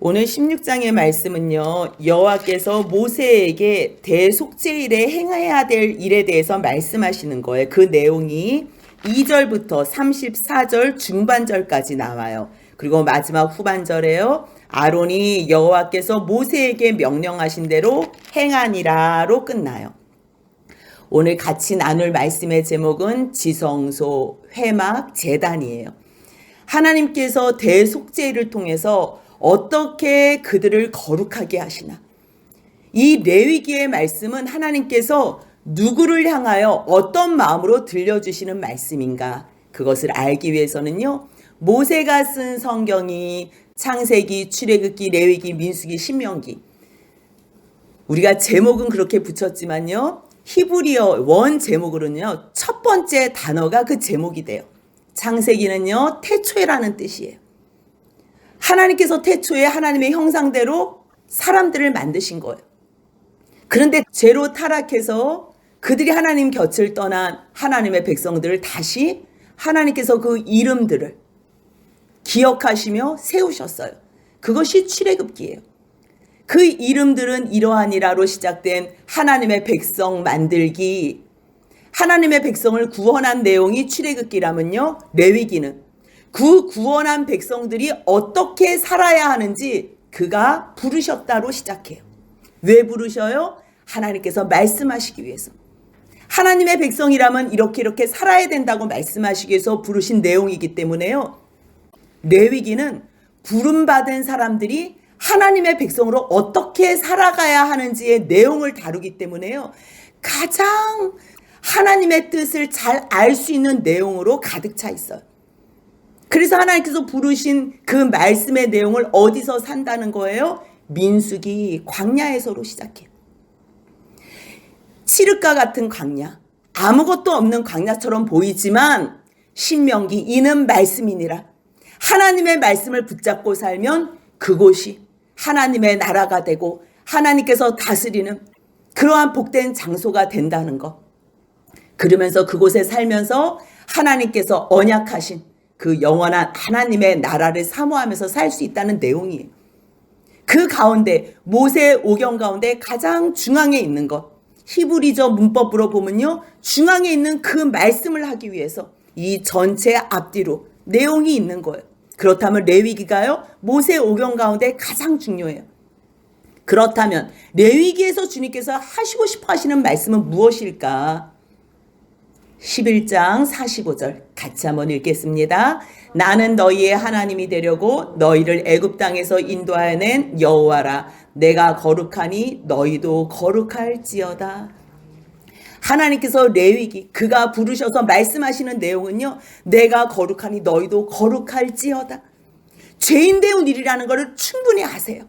오늘 16장의 말씀은요, 여호와께서 모세에게 대속죄일에 행해야 될 일에 대해서 말씀하시는 거예요. 그 내용이 2절부터 34절 중반절까지 나와요. 그리고 마지막 후반절에요, 아론이 여호와께서 모세에게 명령하신 대로 행하니라로 끝나요. 오늘 같이 나눌 말씀의 제목은 지성소, 회막, 제단이에요. 하나님께서 대속죄를 통해서 어떻게 그들을 거룩하게 하시나. 이 레위기의 말씀은 하나님께서 누구를 향하여 어떤 마음으로 들려주시는 말씀인가. 그것을 알기 위해서는요, 모세가 쓴 성경이 창세기, 출애굽기, 레위기, 민수기, 신명기. 우리가 제목은 그렇게 붙였지만요, 히브리어 원 제목으로는요, 첫 번째 단어가 그 제목이 돼요. 창세기는요, 태초에라는 뜻이에요. 하나님께서 태초에 하나님의 형상대로 사람들을 만드신 거예요. 그런데 죄로 타락해서 그들이 하나님 곁을 떠난 하나님의 백성들을 다시 하나님께서 그 이름들을 기억하시며 세우셨어요. 그것이 출애굽기예요. 그 이름들은 이러하니라로 시작된 하나님의 백성 만들기, 하나님의 백성을 구원한 내용이 출애굽기라면요, 레위기는 그 구원한 백성들이 어떻게 살아야 하는지 그가 부르셨다로 시작해요. 왜 부르셔요? 하나님께서 말씀하시기 위해서. 하나님의 백성이라면 이렇게 살아야 된다고 말씀하시기 위해서 부르신 내용이기 때문에요, 레위기는 부름받은 사람들이 하나님의 백성으로 어떻게 살아가야 하는지의 내용을 다루기 때문에요, 가장 하나님의 뜻을 잘 알 수 있는 내용으로 가득 차 있어요. 그래서 하나님께서 부르신 그 말씀의 내용을 어디서 산다는 거예요? 민수기, 광야에서로 시작해요. 칠흑과 같은 광야, 아무것도 없는 광야처럼 보이지만 신명기, 이는 말씀이니라. 하나님의 말씀을 붙잡고 살면 그곳이 하나님의 나라가 되고 하나님께서 다스리는 그러한 복된 장소가 된다는 것. 그러면서 그곳에 살면서 하나님께서 언약하신 그 영원한 하나님의 나라를 사모하면서 살 수 있다는 내용이에요. 그 가운데 모세 오경 가운데 가장 중앙에 있는 것, 히브리저 문법으로 보면요, 중앙에 있는 그 말씀을 하기 위해서 이 전체 앞뒤로 내용이 있는 거예요. 그렇다면 레위기가요, 모세 오경 가운데 가장 중요해요. 그렇다면 레위기에서 주님께서 하시고 싶어 하시는 말씀은 무엇일까? 11장 45절 같이 한번 읽겠습니다. 나는 너희의 하나님이 되려고 너희를 애굽 땅에서 인도하여 낸 여호와라. 내가 거룩하니 너희도 거룩할지어다. 하나님께서 레위기, 그가 부르셔서 말씀하시는 내용은요, 내가 거룩하니 너희도 거룩할지어다. 죄인되운 일이라는 것을 충분히 아세요.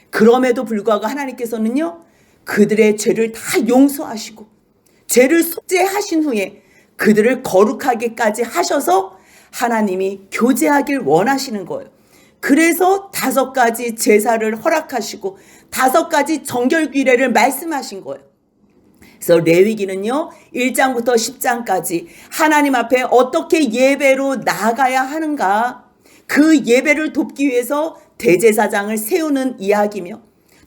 그럼에도 불구하고 하나님께서는요, 그들의 죄를 다 용서하시고 죄를 속죄하신 후에 그들을 거룩하게까지 하셔서 하나님이 교제하길 원하시는 거예요. 그래서 5가지 제사를 허락하시고 5가지 정결규례를 말씀하신 거예요. 그래서 레위기는요, 1장부터 10장까지 하나님 앞에 어떻게 예배로 나아가야 하는가, 그 예배를 돕기 위해서 대제사장을 세우는 이야기며,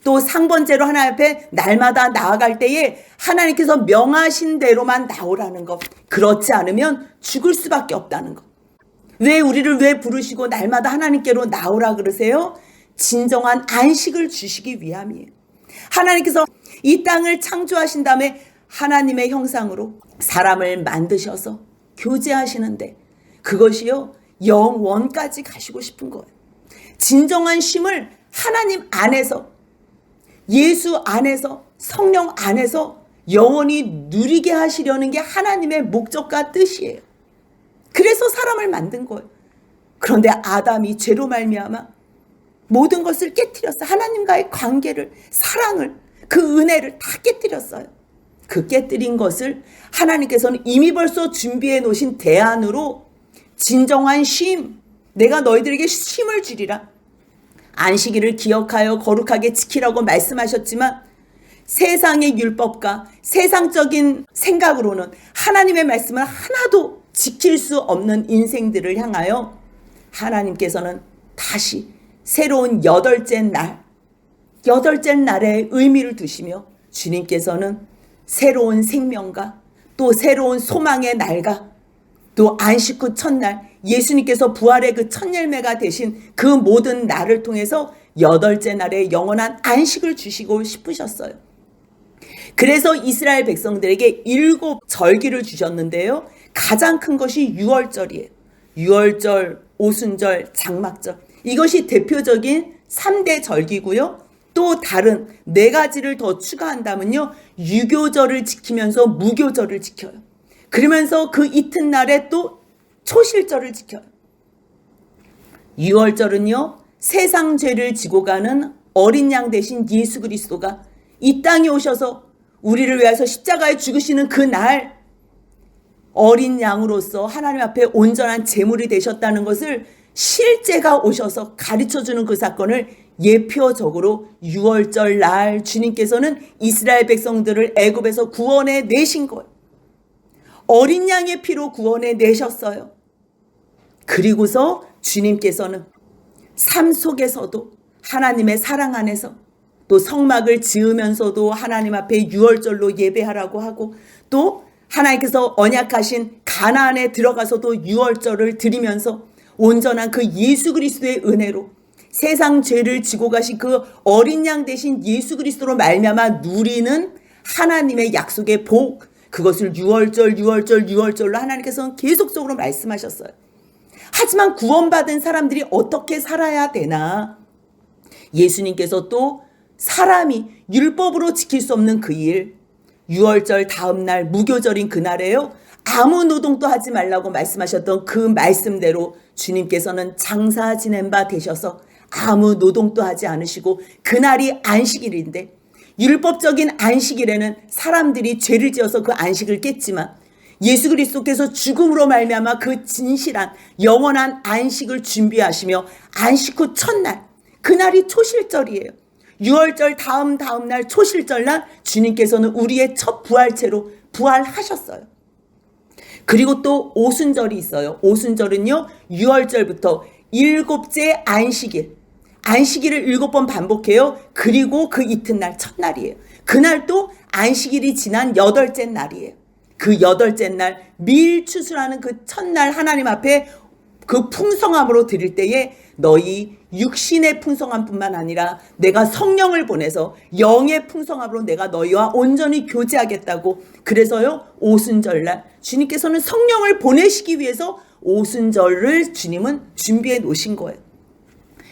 또 상번제로 하나님 앞에 날마다 나아갈 때에 하나님께서 명하신 대로만 나오라는 것, 그렇지 않으면 죽을 수밖에 없다는 것. 우리를 왜 부르시고 날마다 하나님께로 나오라 그러세요? 진정한 안식을 주시기 위함이에요. 하나님께서 이 땅을 창조하신 다음에 하나님의 형상으로 사람을 만드셔서 교제하시는데, 그것이요, 영원까지 가시고 싶은 거예요. 진정한 쉼을 하나님 안에서, 예수 안에서, 성령 안에서 영원히 누리게 하시려는 게 하나님의 목적과 뜻이에요. 그래서 사람을 만든 거예요. 그런데 아담이 죄로 말미암아 모든 것을 깨뜨렸어요. 하나님과의 관계를, 사랑을, 그 은혜를 다 깨뜨렸어요. 그 깨뜨린 것을 하나님께서는 이미 벌써 준비해 놓으신 대안으로 진정한 쉼, 내가 너희들에게 쉼을 주리라. 안식일을 기억하여 거룩하게 지키라고 말씀하셨지만 세상의 율법과 세상적인 생각으로는 하나님의 말씀을 하나도 지킬 수 없는 인생들을 향하여 하나님께서는 다시 새로운 여덟째 날에 의미를 두시며 주님께서는 새로운 생명과 또 새로운 소망의 날과 또 안식 후 첫날 예수님께서 부활의 그 첫 열매가 되신 그 모든 날을 통해서 여덟째 날에 영원한 안식을 주시고 싶으셨어요. 그래서 이스라엘 백성들에게 7 절기를 주셨는데요. 가장 큰 것이 유월절이에요. 유월절, 오순절, 장막절. 이것이 대표적인 3대 절기고요. 또 다른 4가지를 더 추가한다면요. 유교절을 지키면서 무교절을 지켜요. 그러면서 그 이튿날에 또 초실절을 지켜요. 유월절은요. 세상 죄를 지고 가는 어린 양 대신 예수 그리스도가 이 땅에 오셔서 우리를 위해서 십자가에 죽으시는 그 날 어린 양으로서 하나님 앞에 온전한 제물이 되셨다는 것을 실제가 오셔서 가르쳐주는 그 사건을 예표적으로 유월절 날 주님께서는 이스라엘 백성들을 애굽에서 구원해 내신 거예요. 어린 양의 피로 구원해 내셨어요. 그리고서 주님께서는 삶 속에서도 하나님의 사랑 안에서 또 성막을 지으면서도 하나님 앞에 유월절로 예배하라고 하고 또 하나님께서 언약하신 가나안에 들어가서도 유월절을 드리면서 온전한 그 예수 그리스도의 은혜로 세상 죄를 지고 가신 그 어린 양 대신 예수 그리스도로 말미암아 누리는 하나님의 약속의 복, 그것을 유월절로 하나님께서는 계속적으로 말씀하셨어요. 하지만 구원받은 사람들이 어떻게 살아야 되나? 예수님께서 또 사람이 율법으로 지킬 수 없는 그 일, 유월절 다음 날 무교절인 그날에요. 아무 노동도 하지 말라고 말씀하셨던 그 말씀대로 주님께서는 장사 지낸 바 되셔서 아무 노동도 하지 않으시고 그날이 안식일인데 율법적인 안식일에는 사람들이 죄를 지어서 그 안식을 깼지만 예수 그리스도께서 죽음으로 말미암아 그 진실한 영원한 안식을 준비하시며 안식 후 첫날 그날이 초실절이에요. 유월절 다음 날 초실절 날 주님께서는 우리의 첫 부활체로 부활하셨어요. 그리고 또 오순절이 있어요. 오순절은요 6월절부터 7째 안식일을 7번 반복해요. 그리고 그 이튿날 첫날이에요. 그날 또 안식일이 지난 8째 날이에요. 그 8째 날 밀추수라는 그 첫날 하나님 앞에 그 풍성함으로 드릴 때에 너희 육신의 풍성함뿐만 아니라 내가 성령을 보내서 영의 풍성함으로 내가 너희와 온전히 교제하겠다고. 그래서요 오순절날 주님께서는 성령을 보내시기 위해서 오순절을 주님은 준비해 놓으신 거예요.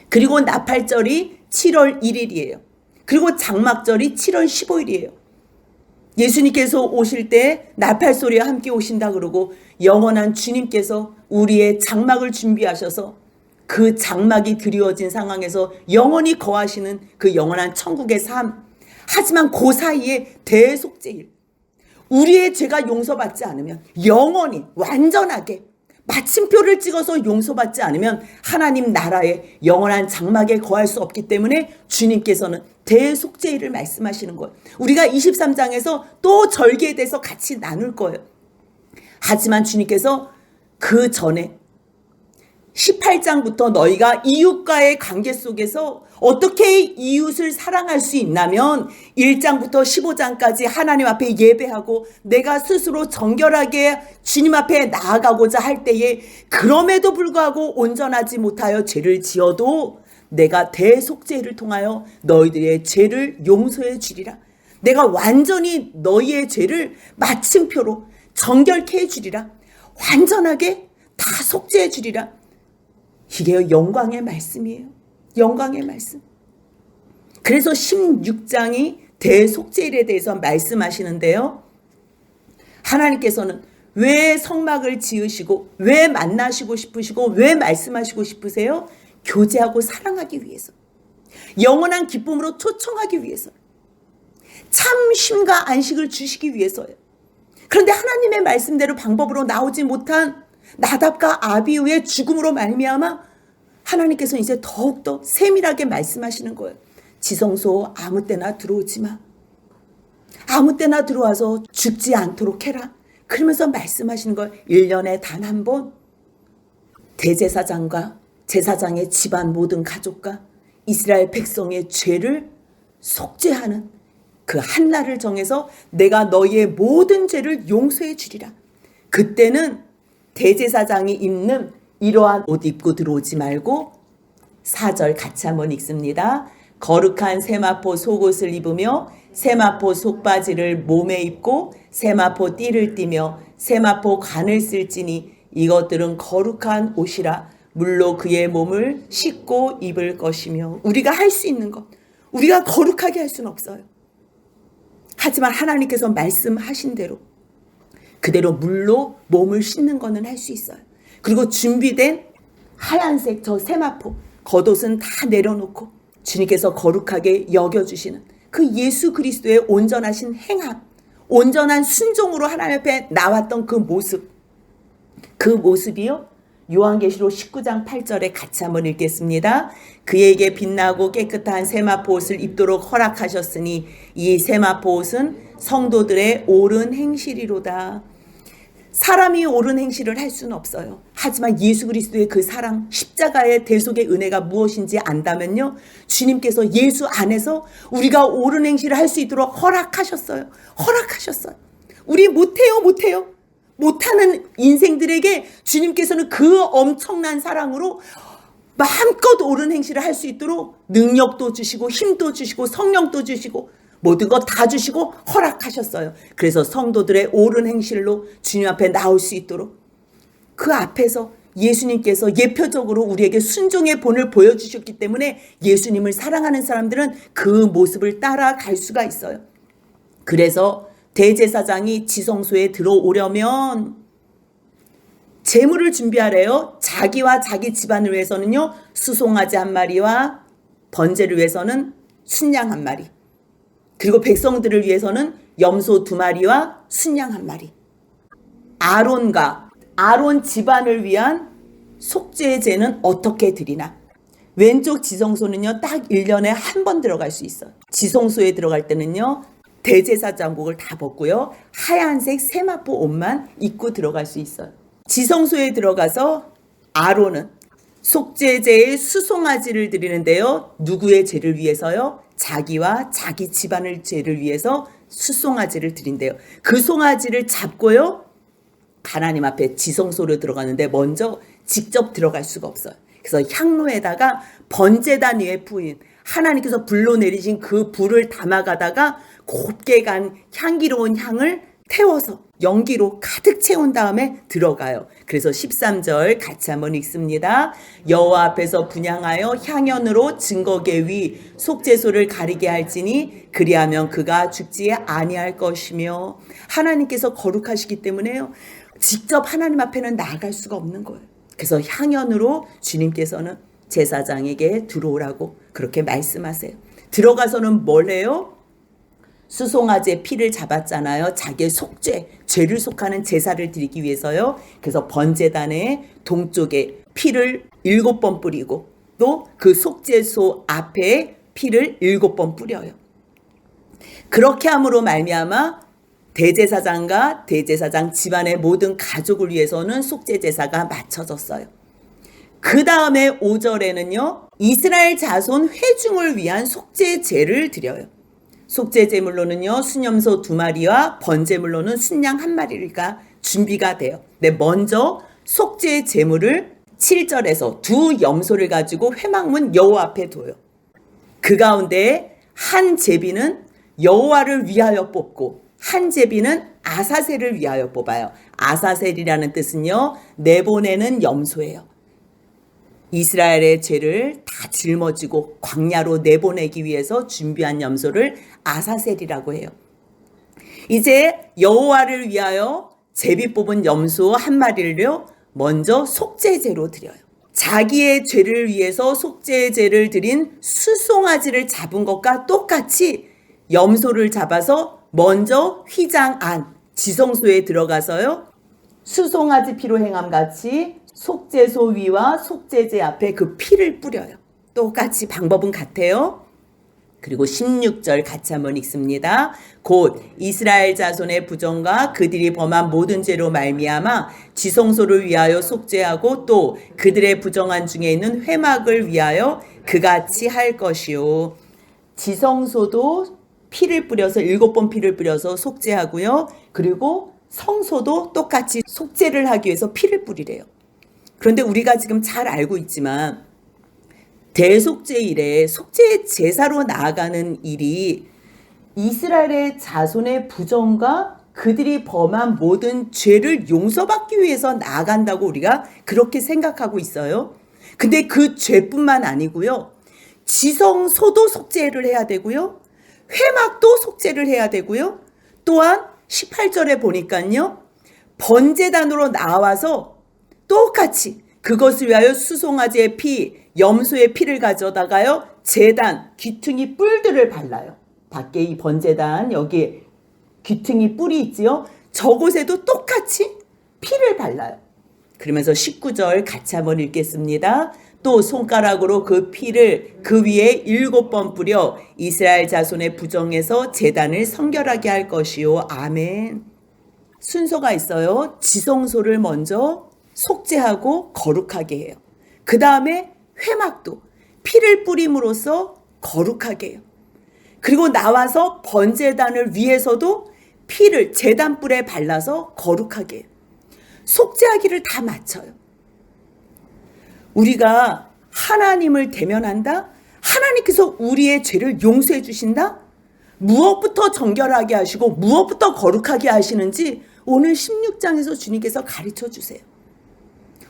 그리고 나팔절이 7월 1일이에요. 그리고 장막절이 7월 15일이에요. 예수님께서 오실 때 나팔소리와 함께 오신다 그러고 영원한 주님께서 우리의 장막을 준비하셔서 그 장막이 드리워진 상황에서 영원히 거하시는 그 영원한 천국의 삶. 하지만 그 사이에 대속죄일, 우리의 죄가 용서받지 않으면 영원히 완전하게 마침표를 찍어서 용서받지 않으면 하나님 나라의 영원한 장막에 거할 수 없기 때문에 주님께서는 대속죄일을 말씀하시는 거예요. 우리가 23장에서 또 절기에 대해서 같이 나눌 거예요. 하지만 주님께서 그 전에 18장부터 너희가 이웃과의 관계 속에서 어떻게 이웃을 사랑할 수 있냐면 1장부터 15장까지 하나님 앞에 예배하고 내가 스스로 정결하게 주님 앞에 나아가고자 할 때에 그럼에도 불구하고 온전하지 못하여 죄를 지어도 내가 대속죄를 통하여 너희들의 죄를 용서해 주리라. 내가 완전히 너희의 죄를 마침표로 정결케 해 주리라. 완전하게 다 속죄해 주리라. 이게 영광의 말씀이에요. 영광의 말씀. 그래서 16장이 대속죄일에 대해서 말씀하시는데요. 하나님께서는 왜 성막을 지으시고 왜 만나시고 싶으시고 왜 말씀하시고 싶으세요? 교제하고 사랑하기 위해서. 영원한 기쁨으로 초청하기 위해서. 참 쉼과 안식을 주시기 위해서예요. 그런데 하나님의 말씀대로 방법으로 나오지 못한 나답과 아비후의 죽음으로 말미암아 하나님께서 이제 더욱더 세밀하게 말씀하시는 거예요. 지성소 아무 때나 들어오지 마. 아무 때나 들어와서 죽지 않도록 해라. 그러면서 말씀하시는 걸 1년에 단 한 번 대제사장과 제사장의 집안 모든 가족과 이스라엘 백성의 죄를 속죄하는 그 한 날을 정해서 내가 너희의 모든 죄를 용서해 주리라. 그때는 대제사장이 입는 이러한 옷 입고 들어오지 말고 4절 같이 한번 읽습니다. 거룩한 세마포 속옷을 입으며 세마포 속바지를 몸에 입고 세마포 띠를 띠며 세마포 관을 쓸지니 이것들은 거룩한 옷이라. 물로 그의 몸을 씻고 입을 것이며. 우리가 할 수 있는 것, 우리가 거룩하게 할 수는 없어요. 하지만 하나님께서 말씀하신 대로 그대로 물로 몸을 씻는 거는 할 수 있어요. 그리고 준비된 하얀색 저 세마포 겉옷은 다 내려놓고 주님께서 거룩하게 여겨주시는 그 예수 그리스도의 온전하신 행함, 온전한 순종으로 하나님 앞에 나왔던 그 모습이요, 요한계시록 19장 8절에 같이 한번 읽겠습니다. 그에게 빛나고 깨끗한 세마포 옷을 입도록 허락하셨으니 이 세마포 옷은 성도들의 옳은 행실이로다. 사람이 옳은 행실을 할 수는 없어요. 하지만 예수 그리스도의 그 사랑, 십자가의 대속의 은혜가 무엇인지 안다면요, 주님께서 예수 안에서 우리가 옳은 행실을 할 수 있도록 허락하셨어요. 우리 못해요. 못하는 인생들에게 주님께서는 그 엄청난 사랑으로 마음껏 옳은 행실을 할 수 있도록 능력도 주시고 힘도 주시고 성령도 주시고 모든 것 다 주시고 허락하셨어요. 그래서 성도들의 옳은 행실로 주님 앞에 나올 수 있도록 그 앞에서 예수님께서 예표적으로 우리에게 순종의 본을 보여주셨기 때문에 예수님을 사랑하는 사람들은 그 모습을 따라갈 수가 있어요. 그래서 대제사장이 지성소에 들어오려면 제물을 준비하래요. 자기와 자기 집안을 위해서는요, 수송아지 한 마리와 번제를 위해서는 순양 한 마리, 그리고 백성들을 위해서는 염소 2마리와 순양 1마리. 아론 집안을 위한 속죄의 제는 어떻게 드리나? 왼쪽 지성소는요, 딱 1년에 한 번 들어갈 수 있어요. 지성소에 들어갈 때는요, 대제사장복을 다 벗고요, 하얀색 세마포 옷만 입고 들어갈 수 있어요. 지성소에 들어가서 아론은 속죄제의 수송아지를 드리는데요, 누구의 죄를 위해서요? 자기와 자기 집안의 죄를 위해서 수송아지를 드린대요. 그 송아지를 잡고요, 하나님 앞에 지성소로 들어가는데 먼저 직접 들어갈 수가 없어요. 그래서 향로에다가 번제단 위에 부인 하나님께서 불로 내리신 그 불을 담아가다가 곱게 간 향기로운 향을 태워서 연기로 가득 채운 다음에 들어가요. 그래서 13절 같이 한번 읽습니다. 여호와 앞에서 분향하여 향연으로 증거계 위 속죄소를 가리게 할지니 그리하면 그가 죽지 아니할 것이며. 하나님께서 거룩하시기 때문에요, 직접 하나님 앞에는 나아갈 수가 없는 거예요. 그래서 향연으로 주님께서는 제사장에게 들어오라고 그렇게 말씀하세요. 들어가서는 뭘 해요? 수송아지의 피를 잡았잖아요. 자기의 속죄, 죄를 속하는 제사를 드리기 위해서요. 그래서 번제단의 동쪽에 피를 7번 뿌리고 또 그 속죄소 앞에 피를 7번 뿌려요. 그렇게 함으로 말미암아 대제사장과 대제사장 집안의 모든 가족을 위해서는 속죄 제사가 마쳐졌어요. 그 다음에 5절에는요, 이스라엘 자손 회중을 위한 속죄 제를 드려요. 속죄 제물로는요, 순염소 2마리와 번제물로는 순양 1마리가 준비가 돼요. 근데 먼저 속죄 제물을 7절에서 2 염소를 가지고 회막문 여호와 앞에 둬요. 그 가운데 한 제비는 여호와를 위하여 뽑고 한 제비는 아사셀을 위하여 뽑아요. 아사셀이라는 뜻은요, 내보내는 염소예요. 이스라엘의 죄를 다 짊어지고 광야로 내보내기 위해서 준비한 염소를 아사셀이라고 해요. 이제 여호와를 위하여 제비 뽑은 염소 1마리를요 먼저 속죄제로 드려요. 자기의 죄를 위해서 속죄제를 드린 수송아지를 잡은 것과 똑같이 염소를 잡아서 먼저 휘장 안 지성소에 들어가서요, 수송아지 피로 행함같이 속죄소 위와 속죄제 앞에 그 피를 뿌려요. 똑같이 방법은 같아요. 그리고 16절 같이 한번 읽습니다. 곧 이스라엘 자손의 부정과 그들이 범한 모든 죄로 말미암아 지성소를 위하여 속죄하고 또 그들의 부정한 중에 있는 회막을 위하여 그같이 할 것이요. 지성소도 피를 뿌려서 7번 피를 뿌려서 속죄하고요. 그리고 성소도 똑같이 속죄를 하기 위해서 피를 뿌리래요. 그런데 우리가 지금 잘 알고 있지만 대속죄일에 속죄 제사로 나아가는 일이 이스라엘의 자손의 부정과 그들이 범한 모든 죄를 용서받기 위해서 나아간다고 우리가 그렇게 생각하고 있어요. 근데 그 죄뿐만 아니고요. 지성소도 속죄를 해야 되고요. 회막도 속죄를 해야 되고요. 또한 18절에 보니까요. 번제단으로 나와서 똑같이 그것을 위하여 수송아지의 피, 염소의 피를 가져다가요. 제단, 귀퉁이 뿔들을 발라요. 밖에 이 번제단 여기 귀퉁이 뿔이 있지요. 저곳에도 똑같이 피를 발라요. 그러면서 19절 같이 한번 읽겠습니다. 또 손가락으로 그 피를 그 위에 7번 뿌려 이스라엘 자손의 부정에서 제단을 성결하게 할 것이요. 아멘. 순서가 있어요. 지성소를 먼저 속죄하고 거룩하게 해요. 그 다음에 회막도 피를 뿌림으로써 거룩하게 해요. 그리고 나와서 번제단을 위해서도 피를 제단뿔에 발라서 거룩하게 해요. 속죄하기를 다 마쳐요. 우리가 하나님을 대면한다? 하나님께서 우리의 죄를 용서해 주신다? 무엇부터 정결하게 하시고 무엇부터 거룩하게 하시는지 오늘 16장에서 주님께서 가르쳐 주세요.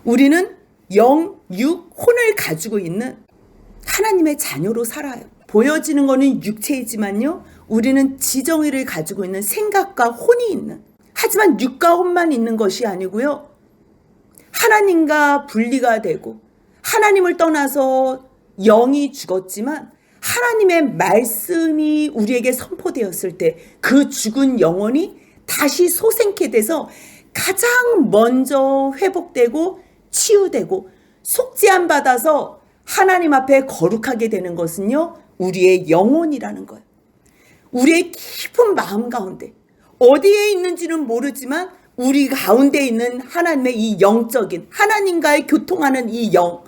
우리는 영, 육, 혼을 가지고 있는 하나님의 자녀로 살아요. 보여지는 것은 육체이지만요. 우리는 지정의를 가지고 있는 생각과 혼이 있는, 하지만 육과 혼만 있는 것이 아니고요. 하나님과 분리가 되고 하나님을 떠나서 영이 죽었지만 하나님의 말씀이 우리에게 선포되었을 때 그 죽은 영혼이 다시 소생케 돼서 가장 먼저 회복되고 치유되고 속죄함 받아서 하나님 앞에 거룩하게 되는 것은요. 우리의 영혼이라는 거예요. 우리의 깊은 마음 가운데 어디에 있는지는 모르지만 우리 가운데 있는 하나님의 이 영적인 하나님과의 교통하는 이 영,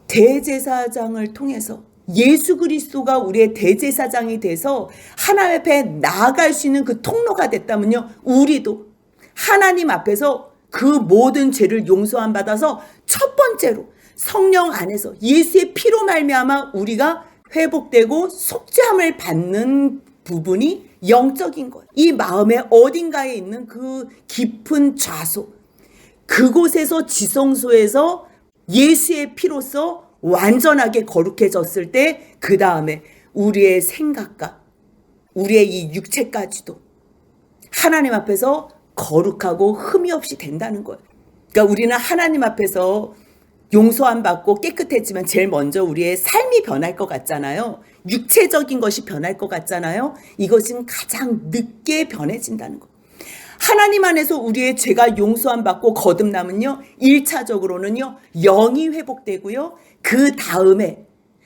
대제사장을 통해서 예수 그리스도가 우리의 대제사장이 돼서 하나님 앞에 나아갈 수 있는 그 통로가 됐다면요. 우리도 하나님 앞에서 그 모든 죄를 용서함 받아서 첫 번째로 성령 안에서 예수의 피로 말미암아 우리가 회복되고 속죄함을 받는 부분이 영적인 거예요. 이 마음의 어딘가에 있는 그 깊은 좌소, 그곳에서 지성소에서 예수의 피로써 완전하게 거룩해졌을 때 그 다음에 우리의 생각과 우리의 이 육체까지도 하나님 앞에서 거룩하고 흠이 없이 된다는 거예요. 그러니까 우리는 하나님 앞에서 용서함 받고 깨끗해지면 제일 먼저 우리의 삶이 변할 것 같잖아요. 육체적인 것이 변할 것 같잖아요. 이것은 가장 늦게 변해진다는 거예요. 하나님 안에서 우리의 죄가 용서함 받고 거듭남은요. 1차적으로는요. 영이 회복되고요. 그 다음에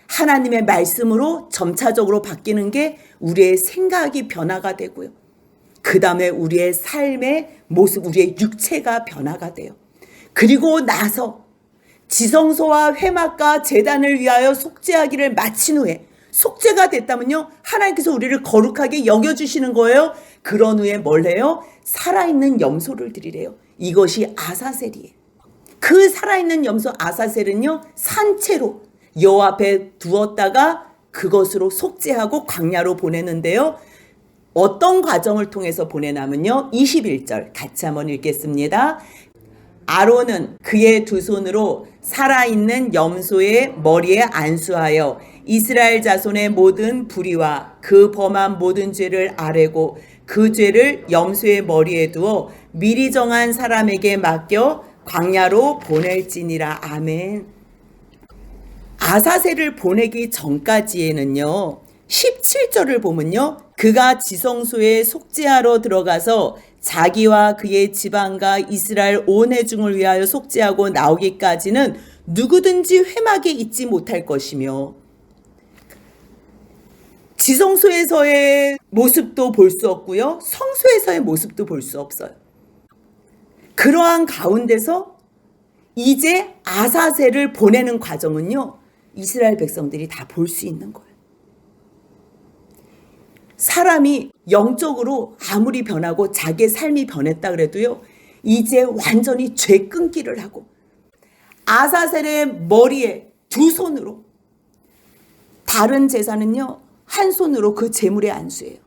하나님의 말씀으로 점차적으로 바뀌는 게 우리의 생각이 변화가 되고요. 그 다음에 우리의 삶의 모습, 우리의 육체가 변화가 돼요. 그리고 나서 지성소와 회막과 제단을 위하여 속죄하기를 마친 후에 속죄가 됐다면요. 하나님께서 우리를 거룩하게 여겨주시는 거예요. 그런 후에 뭘 해요? 살아있는 염소를 드리래요. 이것이 아사셀이에요. 그 살아있는 염소 아사셀은요. 산채로 여호와 앞에 두었다가 그것으로 속죄하고 광야로 보내는데요. 어떤 과정을 통해서 보내냐면요. 21절 같이 한번 읽겠습니다. 아론은 그의 두 손으로 살아있는 염소의 머리에 안수하여 이스라엘 자손의 모든 불의와 그 범한 모든 죄를 아뢰고 그 죄를 염소의 머리에 두어 미리 정한 사람에게 맡겨 광야로 보낼지니라. 아멘. 아사셀을 보내기 전까지에는요. 17절을 보면요. 그가 지성소에 속죄하러 들어가서 자기와 그의 지방과 이스라엘 온 회중을 위하여 속죄하고 나오기까지는 누구든지 회막에 있지 못할 것이며 지성소에서의 모습도 볼 수 없고요. 성소에서의 모습도 볼 수 없어요. 그러한 가운데서 이제 아사셀을 보내는 과정은요, 이스라엘 백성들이 다 볼 수 있는 거예요. 사람이 영적으로 아무리 변하고 자기의 삶이 변했다 그래도요, 이제 완전히 죄 끊기를 하고 아사셀의 머리에 두 손으로, 다른 제사는요 한 손으로 그 제물의 안수예요.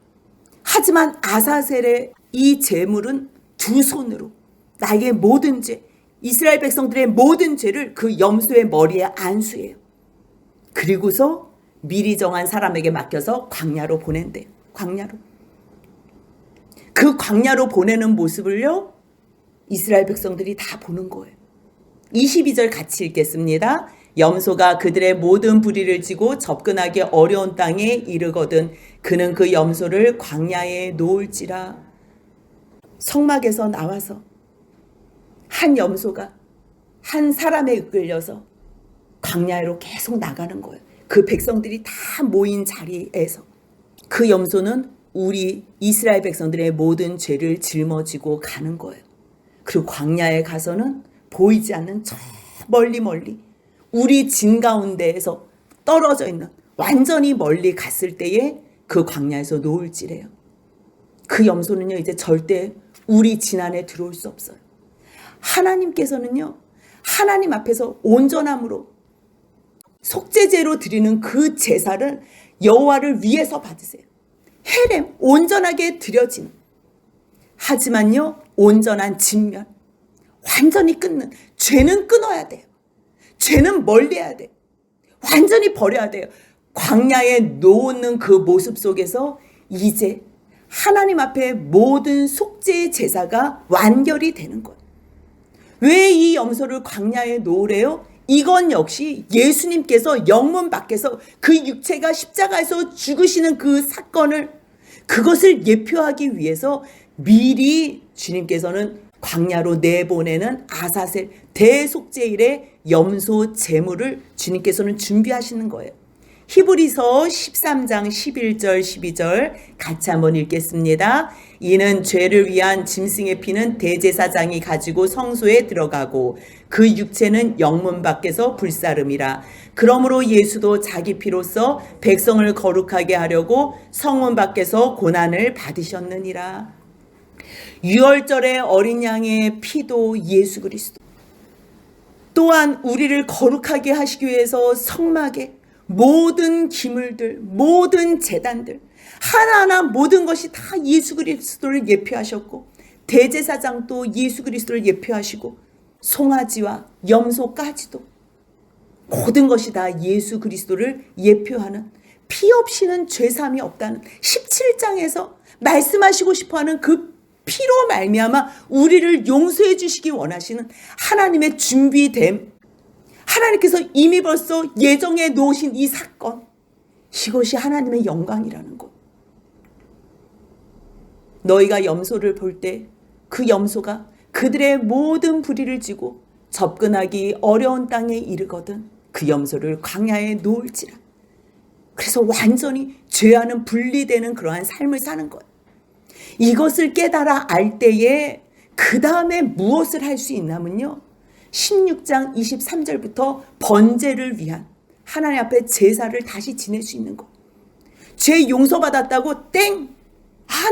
하지만 아사셀의 이 제물은 두 손으로 나에게 모든 죄, 이스라엘 백성들의 모든 죄를 그 염소의 머리에 안수해요. 그리고서 미리 정한 사람에게 맡겨서 광야로 보낸대요. 광야로. 그 광야로 보내는 모습을요, 이스라엘 백성들이 다 보는 거예요. 22절 같이 읽겠습니다. 염소가 그들의 모든 부리를 지고 접근하기 어려운 땅에 이르거든 그는 그 염소를 광야에 놓을지라. 성막에서 나와서 한 염소가 한 사람에 이끌려서 광야로 계속 나가는 거예요. 그 백성들이 다 모인 자리에서 그 염소는 우리 이스라엘 백성들의 모든 죄를 짊어지고 가는 거예요. 그리고 광야에 가서는 보이지 않는 저 멀리 우리 진 가운데에서 떨어져 있는, 완전히 멀리 갔을 때에 그 광야에서 놓을지래요. 그 염소는요 이제 절대 우리 진 안에 들어올 수 없어요. 하나님께서는요 하나님 앞에서 온전함으로 속죄제로 드리는 그 제사를 여호와를 위해서 받으세요. 헤렘, 온전하게 드려지는, 하지만요 온전한 진면, 완전히 끊는, 죄는 끊어야 돼요. 죄는 멀리해야 돼. 완전히 버려야 돼요. 광야에 놓는 그 모습 속에서 이제 하나님 앞에 모든 속죄의 제사가 완결이 되는 거예요. 왜 이 염소를 광야에 놓으래요? 이건 역시 예수님께서 영문 밖에서 그 육체가 십자가에서 죽으시는 그 사건을, 그것을 예표하기 위해서 미리 주님께서는 광야로 내보내는 아사셀 대속죄일의 염소 제물을 주님께서는 준비하시는 거예요. 히브리서 13장 11절 12절 같이 한번 읽겠습니다. 이는 죄를 위한 짐승의 피는 대제사장이 가지고 성소에 들어가고 그 육체는 영문 밖에서 불사름이라. 그러므로 예수도 자기 피로써 백성을 거룩하게 하려고 성문 밖에서 고난을 받으셨느니라. 유월절의 어린 양의 피도 예수 그리스도, 또한 우리를 거룩하게 하시기 위해서 성막에 모든 기물들, 모든 제단들 하나하나 모든 것이 다 예수 그리스도를 예표하셨고, 대제사장도 예수 그리스도를 예표하시고, 송아지와 염소까지도 모든 것이 다 예수 그리스도를 예표하는, 피 없이는 죄사함이 없다는 17장에서 말씀하시고 싶어하는 그 피로 말미암아 우리를 용서해 주시기 원하시는 하나님의 준비됨, 하나님께서 이미 벌써 예정해 놓으신 이 사건, 이것이 하나님의 영광이라는 것. 너희가 염소를 볼 때 그 염소가 그들의 모든 부리를 지고 접근하기 어려운 땅에 이르거든 그 염소를 광야에 놓을지라. 그래서 완전히 죄와는 분리되는 그러한 삶을 사는 거예요. 이것을 깨달아 알 때에 그 다음에 무엇을 할 수 있냐면요, 16장 23절부터 번제를 위한 하나님 앞에 제사를 다시 지낼 수 있는 거. 죄 용서받았다고 땡!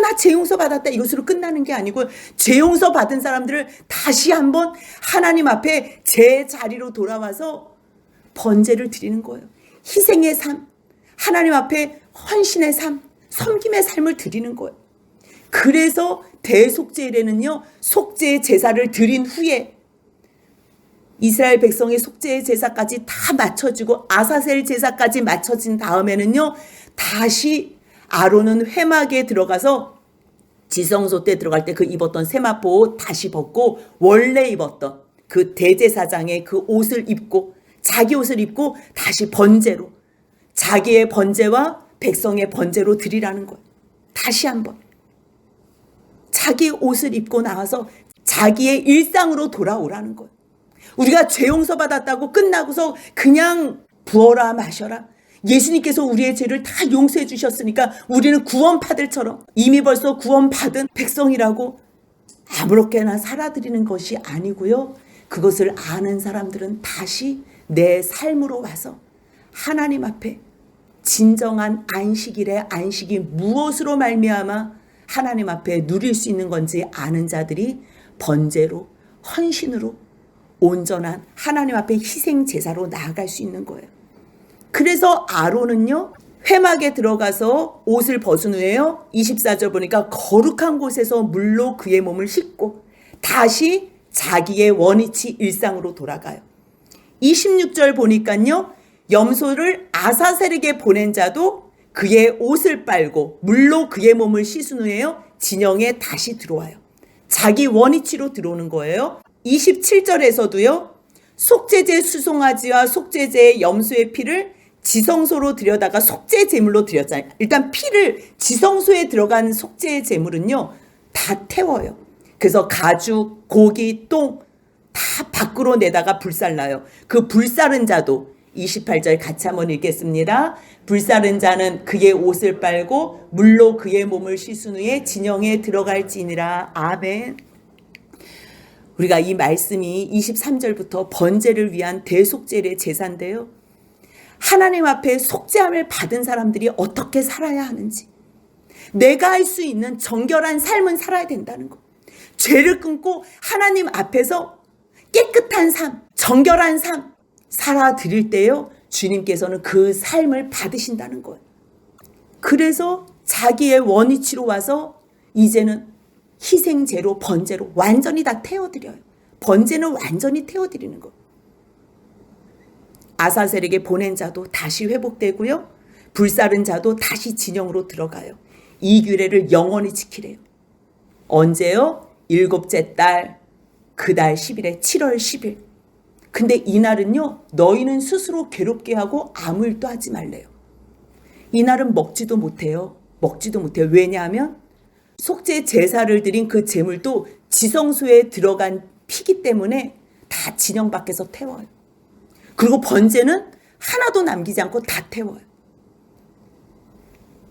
나 죄 용서받았다 이것으로 끝나는 게 아니고, 죄 용서받은 사람들을 다시 한번 하나님 앞에 제 자리로 돌아와서 번제를 드리는 거예요. 희생의 삶, 하나님 앞에 헌신의 삶, 섬김의 삶을 드리는 거예요. 그래서 대속죄일에는요, 속죄의 제사를 드린 후에 이스라엘 백성의 속죄의 제사까지 다 맞춰지고 아사셀 제사까지 맞춰진 다음에는요, 다시 아론은 회막에 들어가서 지성소 때 들어갈 때 그 입었던 세마포 다시 벗고 원래 입었던 그 대제사장의 그 옷을 입고, 자기 옷을 입고 다시 번제로, 자기의 번제와 백성의 번제로 드리라는 거예요. 다시 한번 자기 옷을 입고 나와서 자기의 일상으로 돌아오라는 거예요. 우리가 죄 용서 받았다고 끝나고서 그냥 부어라 마셔라, 예수님께서 우리의 죄를 다 용서해 주셨으니까 우리는 구원파들처럼 이미 벌써 구원받은 백성이라고 아무렇게나 살아드리는 것이 아니고요. 그것을 아는 사람들은 다시 내 삶으로 와서 하나님 앞에 진정한 안식일의 안식이 무엇으로 말미암아 하나님 앞에 누릴 수 있는 건지 아는 자들이 번제로 헌신으로 온전한 하나님 앞에 희생 제사로 나아갈 수 있는 거예요. 그래서 아론은요, 회막에 들어가서 옷을 벗은 후에요, 24절 보니까 거룩한 곳에서 물로 그의 몸을 씻고 다시 자기의 원위치 일상으로 돌아가요. 26절 보니까요, 염소를 아사셀에게 보낸 자도 그의 옷을 빨고 물로 그의 몸을 씻은 후에요, 진영에 다시 들어와요. 자기 원위치로 들어오는 거예요. 27절에서도요, 속죄제 수송아지와 속죄제의 염소의 피를 지성소로 들여다가 속죄 제물로 드렸잖아요. 일단 피를 지성소에 들어간 속죄 제물은요, 다 태워요. 그래서 가죽, 고기, 똥 다 밖으로 내다가 불살라요. 그 불사른 자도 28절 같이 한번 읽겠습니다. 불사른 자는 그의 옷을 빨고 물로 그의 몸을 씻은 후에 진영에 들어갈지니라. 아멘. 우리가 이 말씀이 23절부터 번제를 위한 대속죄의 제사인데요, 하나님 앞에 속죄함을 받은 사람들이 어떻게 살아야 하는지, 내가 할 수 있는 정결한 삶은 살아야 된다는 것, 죄를 끊고 하나님 앞에서 깨끗한 삶, 정결한 삶 살아드릴 때요, 주님께서는 그 삶을 받으신다는 거예요. 그래서 자기의 원위치로 와서 이제는 희생제로 번제로 완전히 다 태워드려요. 번제는 완전히 태워드리는 거예요. 아사셀에게 보낸 자도 다시 회복되고요, 불사른 자도 다시 진영으로 들어가요. 이 규례를 영원히 지키래요. 언제요? 7째 달 그 달 10일에 7월 10일. 근데 이날은요, 너희는 스스로 괴롭게 하고 아무 일도 하지 말래요. 이날은 먹지도 못해요. 먹지도 못해요. 왜냐하면 속죄 제사를 드린 그 제물도 지성소에 들어간 피기 때문에 다 진영 밖에서 태워요. 그리고 번제는 하나도 남기지 않고 다 태워요.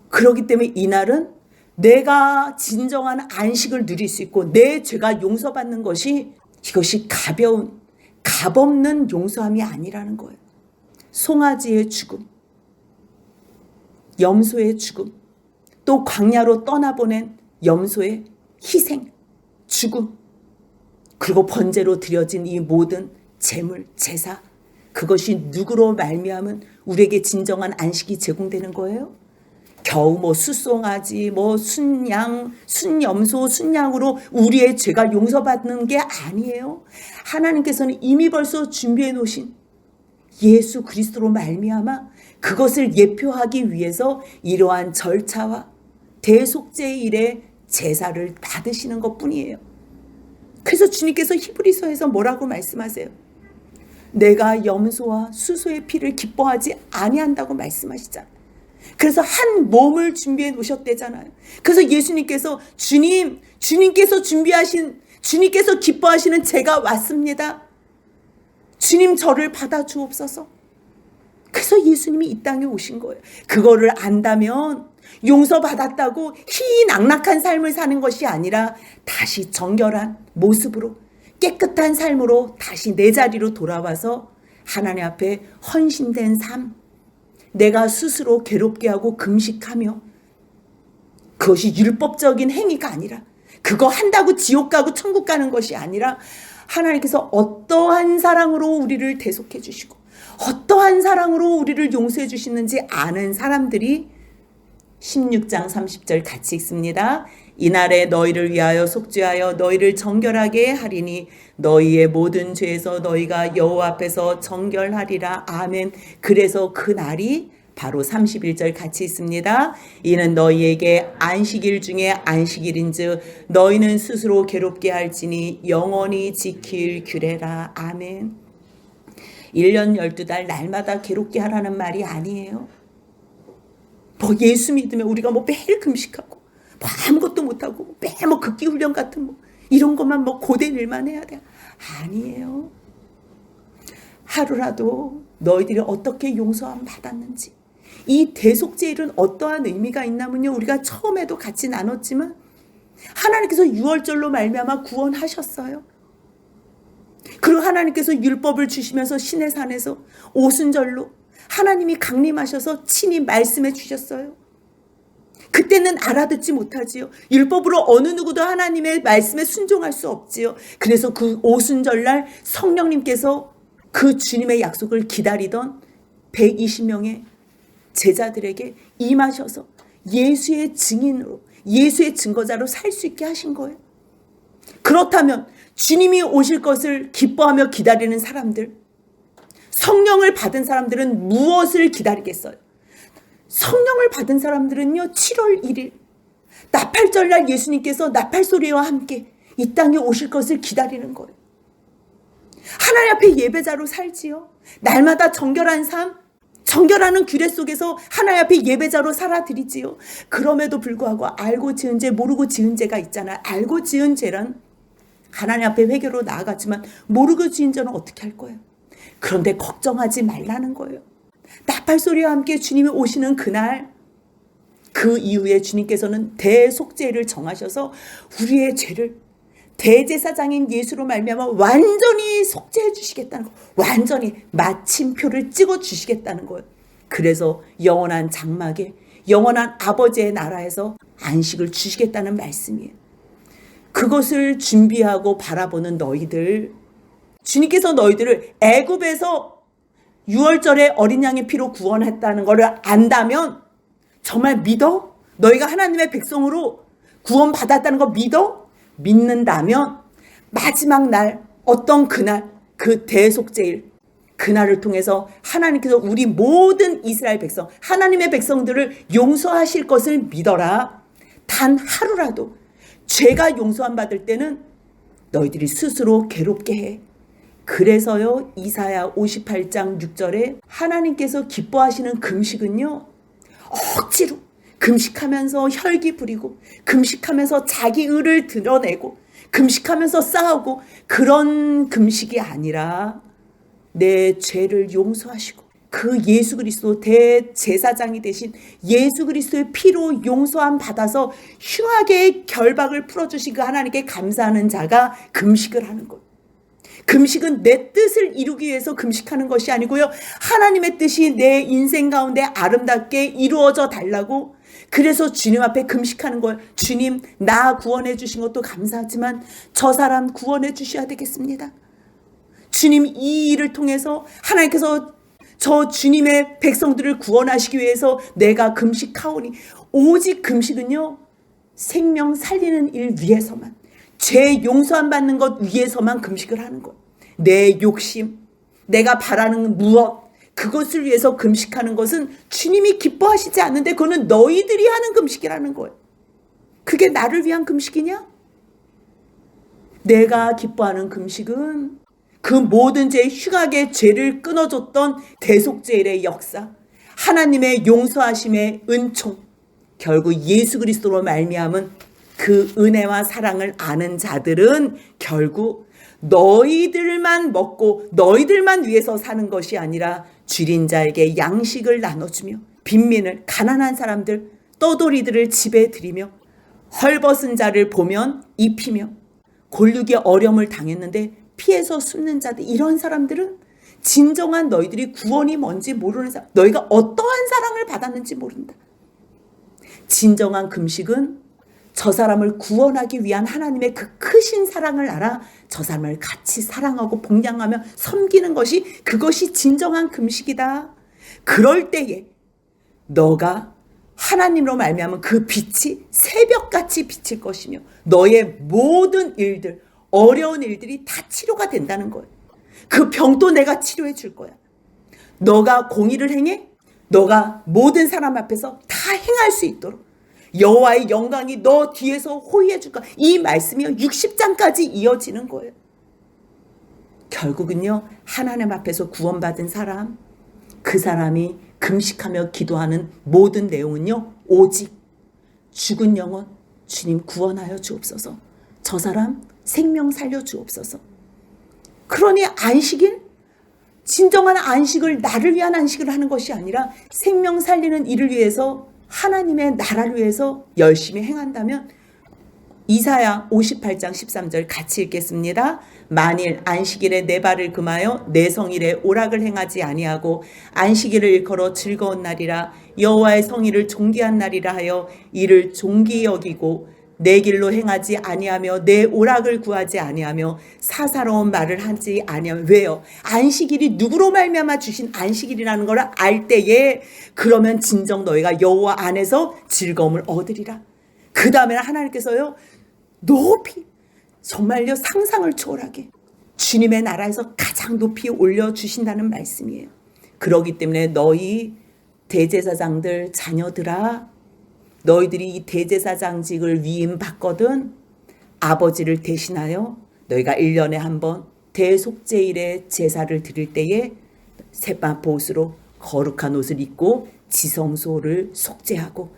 그렇기 때문에 이날은 내가 진정한 안식을 누릴 수 있고 내 죄가 용서받는 것이, 이것이 가벼운 값없는 용서함이 아니라는 거예요. 송아지의 죽음, 염소의 죽음, 또 광야로 떠나보낸 염소의 희생, 죽음, 그리고 번제로 드려진 이 모든 제물, 제사, 그것이 누구로 말미암은 우리에게 진정한 안식이 제공되는 거예요? 겨우 뭐 숫송아지, 뭐 순양, 순염소, 순양으로 우리의 죄가 용서받는 게 아니에요. 하나님께서는 이미 벌써 준비해 놓으신 예수 그리스도로 말미암아 그것을 예표하기 위해서 이러한 절차와 대속죄일의 제사를 받으시는 것뿐이에요. 그래서 주님께서 히브리서에서 뭐라고 말씀하세요? 내가 염소와 수소의 피를 기뻐하지 아니한다고 말씀하시잖아요. 그래서 한 몸을 준비해 놓으셨대잖아요. 그래서 예수님께서 주님께서 준비하신, 주님께서 기뻐하시는 제가 왔습니다. 주님 저를 받아주옵소서. 그래서 예수님이 이 땅에 오신 거예요. 그거를 안다면 용서받았다고 희낙락한 삶을 사는 것이 아니라 다시 정결한 모습으로 깨끗한 삶으로 다시 내 자리로 돌아와서 하나님 앞에 헌신된 삶, 내가 스스로 괴롭게 하고 금식하며, 그것이 율법적인 행위가 아니라, 그거 한다고 지옥 가고 천국 가는 것이 아니라 하나님께서 어떠한 사랑으로 우리를 대속해 주시고 어떠한 사랑으로 우리를 용서해 주시는지 아는 사람들이 16장 30절 같이 읽습니다. 이날에 너희를 위하여 속죄하여 너희를 정결하게 하리니 너희의 모든 죄에서 너희가 여호와 앞에서 정결하리라. 아멘. 그래서 그 날이 바로 31절 같이 있습니다. 이는 너희에게 안식일 중에 안식일인즉 너희는 스스로 괴롭게 할지니 영원히 지킬 규례라. 아멘. 1년 12달 날마다 괴롭게 하라는 말이 아니에요. 뭐 예수 믿으면 우리가 뭐 매일 금식하고 뭐 아무것도 못하고 매일 뭐 극기 훈련 같은 뭐 이런 것만 뭐 고된 일만 해야 돼. 아니에요. 하루라도 너희들이 어떻게 용서함 받았는지, 이 대속죄일은 어떠한 의미가 있냐면요, 우리가 처음에도 같이 나눴지만 하나님께서 유월절로 말미암아 구원하셨어요. 그리고 하나님께서 율법을 주시면서 시내 산에서 오순절로 하나님이 강림하셔서 친히 말씀해 주셨어요. 그때는 알아듣지 못하지요. 율법으로 어느 누구도 하나님의 말씀에 순종할 수 없지요. 그래서 그 오순절날 성령님께서 그 주님의 약속을 기다리던 120명의 제자들에게 임하셔서 예수의 증인으로, 예수의 증거자로 살 수 있게 하신 거예요. 그렇다면 주님이 오실 것을 기뻐하며 기다리는 사람들, 성령을 받은 사람들은 무엇을 기다리겠어요? 성령을 받은 사람들은요, 7월 1일 나팔절날 예수님께서 나팔소리와 함께 이 땅에 오실 것을 기다리는 거예요. 하나님 앞에 예배자로 살지요. 날마다 정결한 삶, 정결하는 규례 속에서 하나님 앞에 예배자로 살아드리지요. 그럼에도 불구하고 알고 지은 죄, 모르고 지은 죄가 있잖아요. 알고 지은 죄란 하나님 앞에 회개로 나아갔지만 모르고 지은 죄는 어떻게 할 거예요? 그런데 걱정하지 말라는 거예요. 나팔소리와 함께 주님이 오시는 그날, 그 이후에 주님께서는 대속죄를 정하셔서 우리의 죄를 대제사장인 예수로 말미암아 완전히 속죄해 주시겠다는 거, 완전히 마침표를 찍어 주시겠다는 거예요. 그래서 영원한 장막에, 영원한 아버지의 나라에서 안식을 주시겠다는 말씀이에요. 그것을 준비하고 바라보는 너희들, 주님께서 너희들을 애굽에서 6월절에 어린 양의 피로 구원했다는 것을 안다면 정말 믿어? 너희가 하나님의 백성으로 구원받았다는 거 믿어? 믿는다면 마지막 날, 어떤 그날, 그 대속죄일, 그날을 통해서 하나님께서 우리 모든 이스라엘 백성, 하나님의 백성들을 용서하실 것을 믿어라. 단 하루라도 죄가 용서함 받을 때는 너희들이 스스로 괴롭게 해. 그래서요, 이사야 58장 6절에 하나님께서 기뻐하시는 금식은요, 억지로 금식하면서 혈기 부리고, 금식하면서 자기 의를 드러내고, 금식하면서 싸우고, 그런 금식이 아니라 내 죄를 용서하시고 그 예수 그리스도 대제사장이 되신 예수 그리스도의 피로 용서함 받아서 흉하게 결박을 풀어주신 그 하나님께 감사하는 자가 금식을 하는 것. 금식은 내 뜻을 이루기 위해서 금식하는 것이 아니고요, 하나님의 뜻이 내 인생 가운데 아름답게 이루어져 달라고, 그래서 주님 앞에 금식하는 거예요. 주님, 나 구원해 주신 것도 감사하지만 저 사람 구원해 주셔야 되겠습니다. 주님, 이 일을 통해서 하나님께서 저 주님의 백성들을 구원하시기 위해서 내가 금식하오니, 오직 금식은요, 생명 살리는 일 위해서만, 죄 용서함 받는 것 위해서만 금식을 하는 것. 내 욕심, 내가 바라는 무엇, 그것을 위해서 금식하는 것은 주님이 기뻐하시지 않는데 그거는 너희들이 하는 금식이라는 거예요. 그게 나를 위한 금식이냐? 내가 기뻐하는 금식은 그 모든 죄의 흉악의 죄를 끊어줬던 대속죄일의 역사, 하나님의 용서하심의 은총, 결국 예수 그리스도로 말미암은 그 은혜와 사랑을 아는 자들은 결국 너희들만 먹고 너희들만 위해서 사는 것이 아니라 줄인 자에게 양식을 나눠주며, 빈민을, 가난한 사람들, 떠돌이들을 집에 들이며, 헐벗은 자를 보면 입히며, 골육의 어려움을 당했는데 피해서 숨는 자들, 이런 사람들은 진정한 너희들이 구원이 뭔지 모르는 사람, 너희가 어떠한 사랑을 받았는지 모른다. 진정한 금식은 저 사람을 구원하기 위한 하나님의 그 크신 사랑을 알아 저 사람을 같이 사랑하고 복양하며 섬기는 것이, 그것이 진정한 금식이다. 그럴 때에 너가 하나님으로 말미암은 그 빛이 새벽같이 비칠 것이며 너의 모든 일들, 어려운 일들이 다 치료가 된다는 거예요. 그 병도 내가 치료해 줄 거야. 너가 공의를 행해? 너가 모든 사람 앞에서 다 행할 수 있도록 여호와의 영광이 너 뒤에서 호위해 줄 거야. 이 말씀이 60장까지 이어지는 거예요. 결국은요, 하나님 앞에서 구원받은 사람, 그 사람이 금식하며 기도하는 모든 내용은요, 오직 죽은 영혼 주님 구원하여 주옵소서, 저 사람 생명 살려 주옵소서. 그러니 안식일 진정한 안식을 나를 위한 안식을 하는 것이 아니라 생명 살리는 일을 위해서 하나님의 나라를 위해서 열심히 행한다면 이사야 58장 13절 같이 읽겠습니다. 만일 안식일에 내 발을 금하여 내 성일에 오락을 행하지 아니하고 안식일을 일컬어 즐거운 날이라 여호와의 성일을 존귀한 날이라 하여 이를 존귀 여기고 내 길로 행하지 아니하며 내 오락을 구하지 아니하며 사사로운 말을 하지 아니하며 왜요? 안식일이 누구로 말미암아 주신 안식일이라는 걸 알 때에 그러면 진정 너희가 여호와 안에서 즐거움을 얻으리라. 그 다음에 하나님께서요 높이 정말요 상상을 초월하게 주님의 나라에서 가장 높이 올려주신다는 말씀이에요. 그러기 때문에 너희 대제사장들 자녀들아, 너희들이 이 대제사장직을 위임받거든 아버지를 대신하여 너희가 1년에 한 번 대속제일에 제사를 드릴 때에 새밥 옷으로 거룩한 옷을 입고 지성소를 속죄하고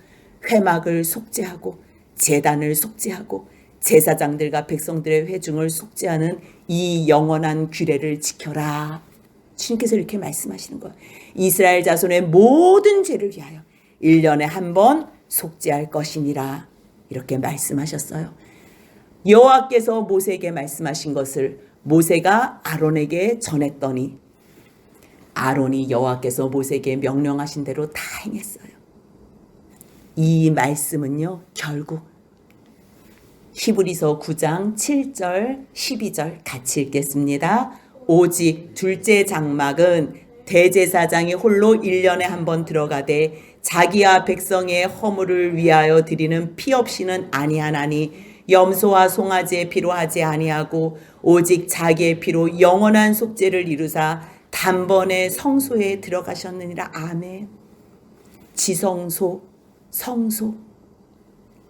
회막을 속죄하고 제단을 속죄하고 제사장들과 백성들의 회중을 속죄하는 이 영원한 규례를 지켜라. 주님께서 이렇게 말씀하시는 거예요. 이스라엘 자손의 모든 죄를 위하여 1년에 한 번 속죄할 것이니라. 이렇게 말씀하셨어요. 여호와께서 모세에게 말씀하신 것을 모세가 아론에게 전했더니 아론이 여호와께서 모세에게 명령하신 대로 다 행했어요. 이 말씀은요 결국 히브리서 9장 7절 12절 같이 읽겠습니다. 오직 둘째 장막은 대제사장이 홀로 1년에 한 번 들어가되 자기와 백성의 허물을 위하여 드리는 피 없이는 아니하나니 염소와 송아지의 피로 하지 아니하고 오직 자기의 피로 영원한 속죄를 이루사 단번에 성소에 들어가셨느니라. 아멘. 지성소, 성소,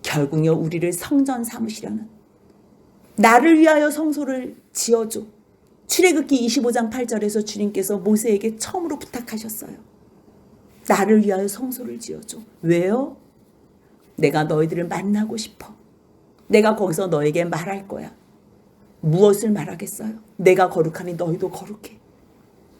결국요 우리를 성전 삼으시려는, 나를 위하여 성소를 지어줘. 출애굽기 25장 8절에서 주님께서 모세에게 처음으로 부탁하셨어요. 나를 위하여 성소를 지어줘. 왜요? 내가 너희들을 만나고 싶어. 내가 거기서 너에게 말할 거야. 무엇을 말하겠어요? 내가 거룩하니 너희도 거룩해.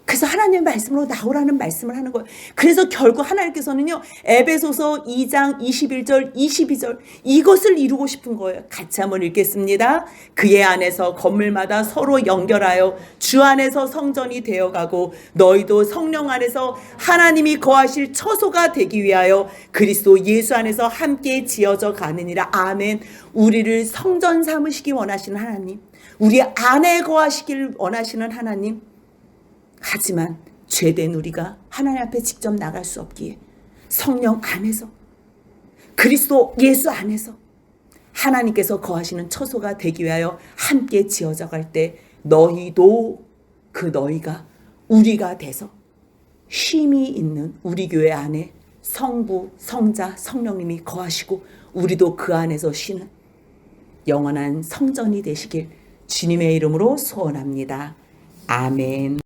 그래서 하나님의 말씀으로 나오라는 말씀을 하는 거예요. 그래서 결국 하나님께서는요 에베소서 2장 21절 22절 이것을 이루고 싶은 거예요. 같이 한번 읽겠습니다. 그의 안에서 건물마다 서로 연결하여 주 안에서 성전이 되어가고 너희도 성령 안에서 하나님이 거하실 처소가 되기 위하여 그리스도 예수 안에서 함께 지어져 가느니라. 아멘. 우리를 성전 삼으시기 원하시는 하나님, 우리 안에 거하시길 원하시는 하나님, 하지만 죄된 우리가 하나님 앞에 직접 나갈 수 없기에 성령 안에서 그리스도 예수 안에서 하나님께서 거하시는 처소가 되기 위하여 함께 지어져 갈 때 너희도 그 너희가 우리가 돼서 쉼이 있는 우리 교회 안에 성부, 성자, 성령님이 거하시고 우리도 그 안에서 쉬는 영원한 성전이 되시길 주님의 이름으로 소원합니다. 아멘.